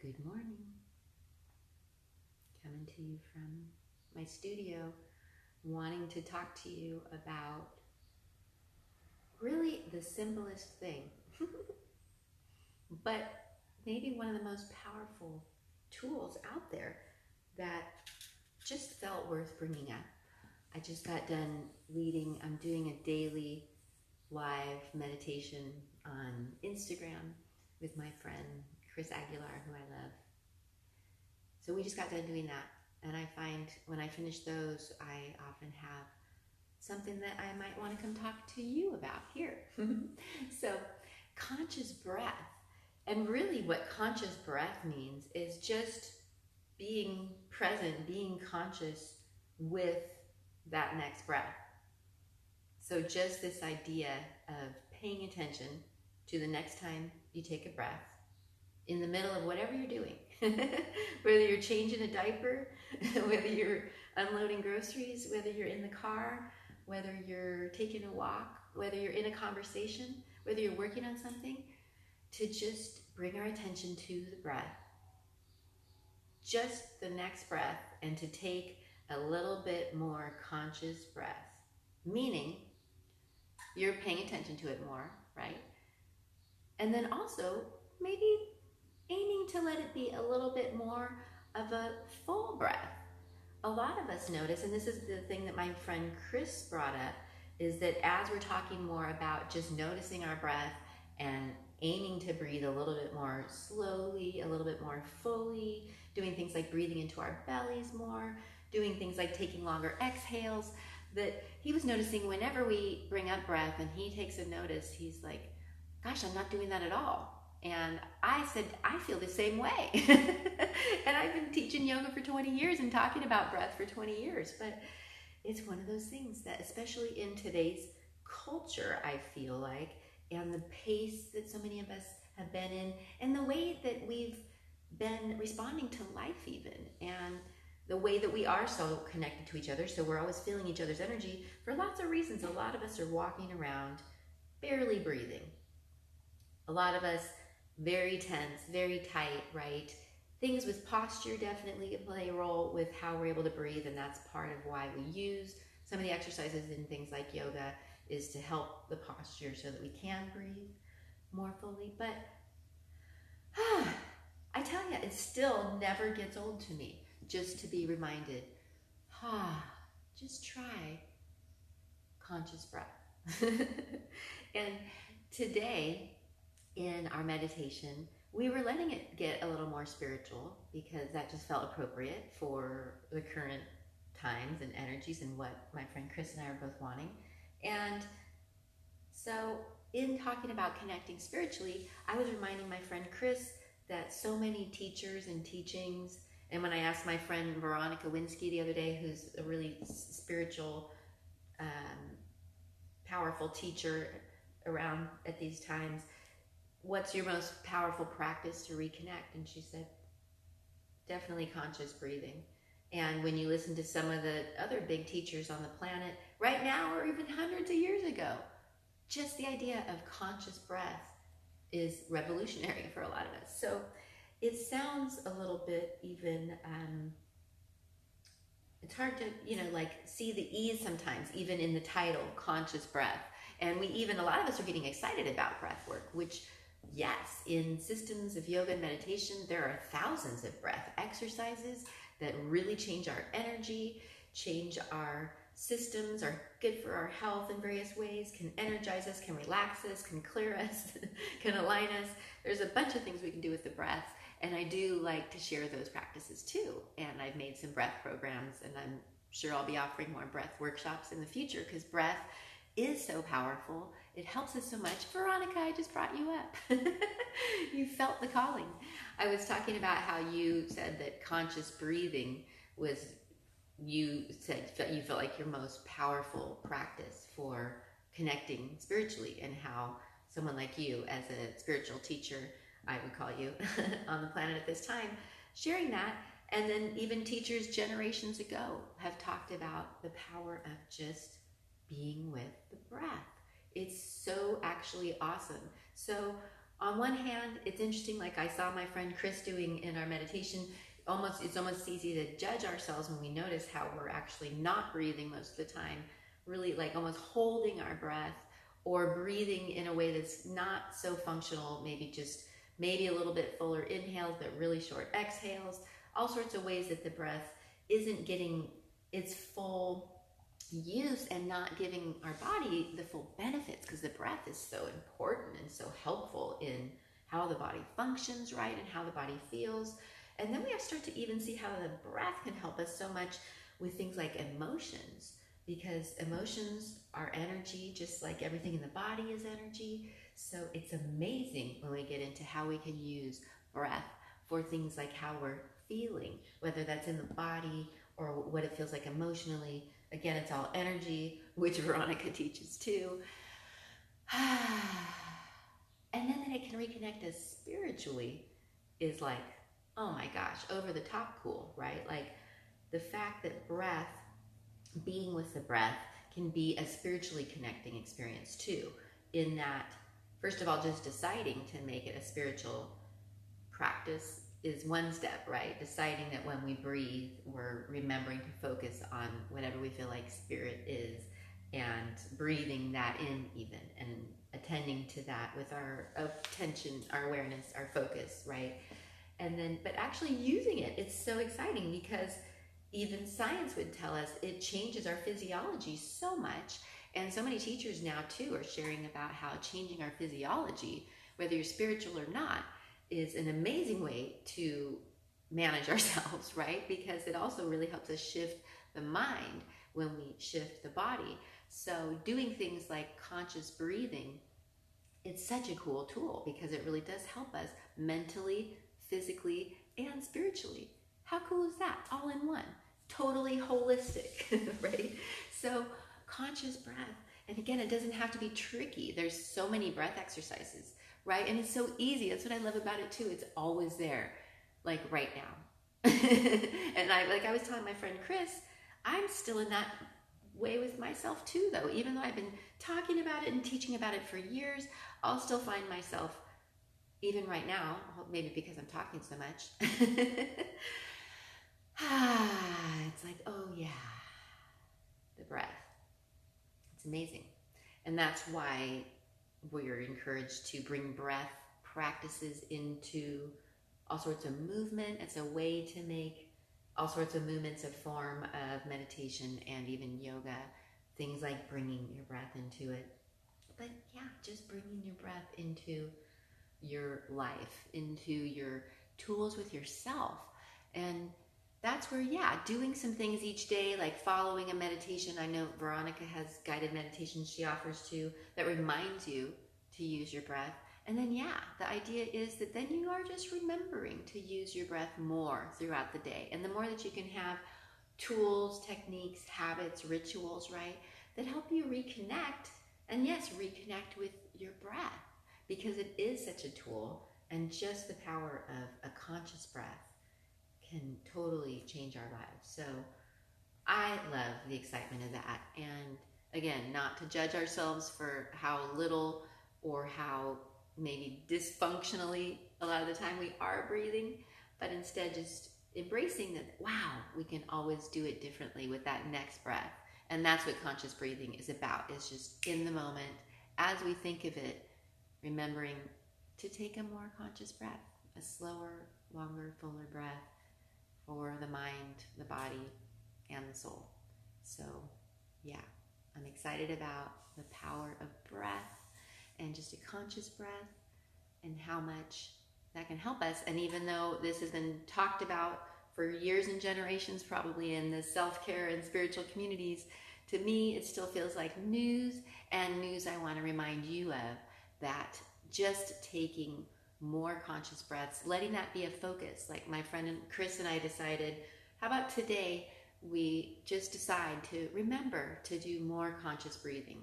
Good morning. Coming to you from my studio, wanting to talk to you about really the simplest thing, but maybe one of the most powerful tools out there that just felt worth bringing up. I just got done leading, I'm doing a daily live meditation on Instagram with my friend Chris Aguilar, who I love. So we just got done doing that. And I find when I finish those, I often have something that I might want to come talk to you about here. So conscious breath. And really what conscious breath means is just being present, being conscious with that next breath. So just this idea of paying attention to the next time you take a breath in the middle of whatever you're doing, whether you're changing a diaper, whether you're unloading groceries, whether you're in the car, whether you're taking a walk, whether you're in a conversation, whether you're working on something, to just bring our attention to the breath, just the next breath, and to take a little bit more conscious breath, meaning you're paying attention to it more, right? And then also maybe aiming to let it be a little bit more of a full breath. A lot of us notice, and this is the thing that my friend Chris brought up, is that as we're talking more about just noticing our breath and aiming to breathe a little bit more slowly, a little bit more fully, doing things like breathing into our bellies more, doing things like taking longer exhales, that he was noticing whenever we bring up breath and he takes a notice, he's like, gosh, I'm not doing that at all. And I said, I feel the same way. And I've been teaching yoga for 20 years and talking about breath for 20 years. But it's one of those things that, especially in today's culture, I feel like, and the pace that so many of us have been in, and the way that we've been responding to life even, and the way that we are so connected to each other, so we're always feeling each other's energy. For lots of reasons, a lot of us are walking around barely breathing. A lot of us very tense, very tight, right? Things with posture definitely play a role with how we're able to breathe, and that's part of why we use some of the exercises in things like yoga, is to help the posture so that we can breathe more fully. But I tell you, it still never gets old to me just to be reminded, just try conscious breath. And today in our meditation, we were letting it get a little more spiritual because that just felt appropriate for the current times and energies and what my friend Chris and I are both wanting. And so in talking about connecting spiritually, I was reminding my friend Chris that so many teachers and teachings, and when I asked my friend Veronica Winsky the other day, who's a really spiritual, powerful teacher around at these times, what's your most powerful practice to reconnect? And she said, definitely conscious breathing. And when you listen to some of the other big teachers on the planet right now, or even hundreds of years ago, just the idea of conscious breath is revolutionary for a lot of us. So it sounds a little bit even, it's hard to, like see the ease sometimes, even in the title, conscious breath. And a lot of us are getting excited about breath work, which, yes, in systems of yoga and meditation, there are thousands of breath exercises that really change our energy, change our systems, are good for our health in various ways, can energize us, can relax us, can clear us, can align us. There's a bunch of things we can do with the breath, and I do like to share those practices too. And I've made some breath programs, and I'm sure I'll be offering more breath workshops in the future because breath is so powerful. It helps us so much. Veronica, I just brought you up. You felt the calling. I was talking about how you said that conscious breathing was, you felt like your most powerful practice for connecting spiritually, and how someone like you, as a spiritual teacher, I would call you, on the planet at this time, sharing that. And then even teachers generations ago have talked about the power of just being with the breath. It's so actually awesome. So On one hand, it's interesting, like I saw my friend Chris doing in our meditation. It's almost easy to judge ourselves when we notice how we're actually not breathing most of the time, really like almost holding our breath or breathing in a way that's not so functional, maybe a little bit fuller inhales but really short exhales, all sorts of ways that the breath isn't getting its full use and not giving our body the full benefits, because the breath is so important and so helpful in how the body functions, right, and how the body feels. And then we have to start to even see how the breath can help us so much with things like emotions, because emotions are energy, just like everything in the body is energy. So it's amazing when we get into how we can use breath for things like how we're feeling, whether that's in the body or what it feels like emotionally. Again, it's all energy, which Veronica teaches too. And then that it can reconnect us spiritually is like, oh my gosh, over the top cool, right? Like the fact that breath, being with the breath, can be a spiritually connecting experience too, in that, first of all, just deciding to make it a spiritual practice is one step, right? Deciding that when we breathe, we're remembering to focus on whatever we feel like spirit is, and breathing that in even, and attending to that with our attention, our awareness, our focus, right? And then, but actually using it, it's so exciting, because even science would tell us it changes our physiology so much. And so many teachers now too are sharing about how changing our physiology, whether you're spiritual or not, is an amazing way to manage ourselves, right? Because it also really helps us shift the mind when we shift the body. So doing things like conscious breathing, it's such a cool tool, because it really does help us mentally, physically, and spiritually. How cool is that? All in one. Totally holistic, right? So conscious breath. And again, it doesn't have to be tricky. There's so many breath exercises, right? And it's so easy. That's what I love about it too. It's always there, like right now. And I was telling my friend Chris, I'm still in that way with myself too, though. Even though I've been talking about it and teaching about it for years, I'll still find myself, even right now, maybe because I'm talking so much, it's like, oh yeah, the breath. It's amazing. And that's why we're encouraged to bring breath practices into all sorts of movement. It's a way to make all sorts of movements a form of meditation and even yoga. Things like bringing your breath into it. But yeah, just bringing your breath into your life, into your tools with yourself. And that's where, yeah, doing some things each day, like following a meditation. I know Veronica has guided meditations she offers too, that reminds you to use your breath. And then, yeah, the idea is that then you are just remembering to use your breath more throughout the day. And the more that you can have tools, techniques, habits, rituals, right, that help you reconnect, and yes, reconnect with your breath, because it is such a tool, and just the power of a conscious breath can totally change our lives. So I love the excitement of that. And again, not to judge ourselves for how little or how maybe dysfunctionally a lot of the time we are breathing, but instead just embracing that, wow, we can always do it differently with that next breath. And that's what conscious breathing is about. It's just in the moment, as we think of it, remembering to take a more conscious breath, a slower, longer, fuller breath for the mind, the body, and the soul. So yeah, I'm excited about the power of breath and just a conscious breath and how much that can help us. And even though this has been talked about for years and generations, probably in the self-care and spiritual communities, to me, it still feels like news, and news I want to remind you of, that just taking more conscious breaths, letting that be a focus. Like my friend Chris and I decided, how about today we just decide to remember to do more conscious breathing,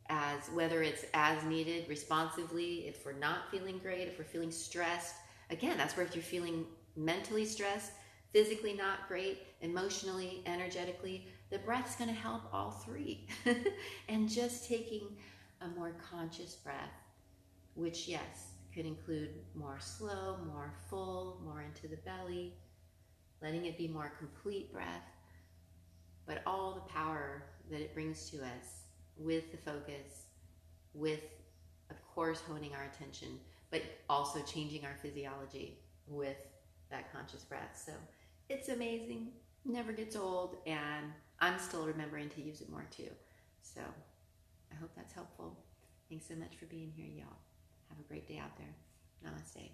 as whether it's as needed, responsively, if we're not feeling great, if we're feeling stressed. Again, that's where if you're feeling mentally stressed, physically not great, emotionally, energetically, the breath's going to help all three. And just taking a more conscious breath, which, yes, could include more slow, more full, more into the belly, letting it be more complete breath, but all the power that it brings to us with the focus, with, of course, honing our attention, but also changing our physiology with that conscious breath. So it's amazing, never gets old, and I'm still remembering to use it more too. So I hope that's helpful. Thanks so much for being here, y'all. Have a great day out there. Namaste.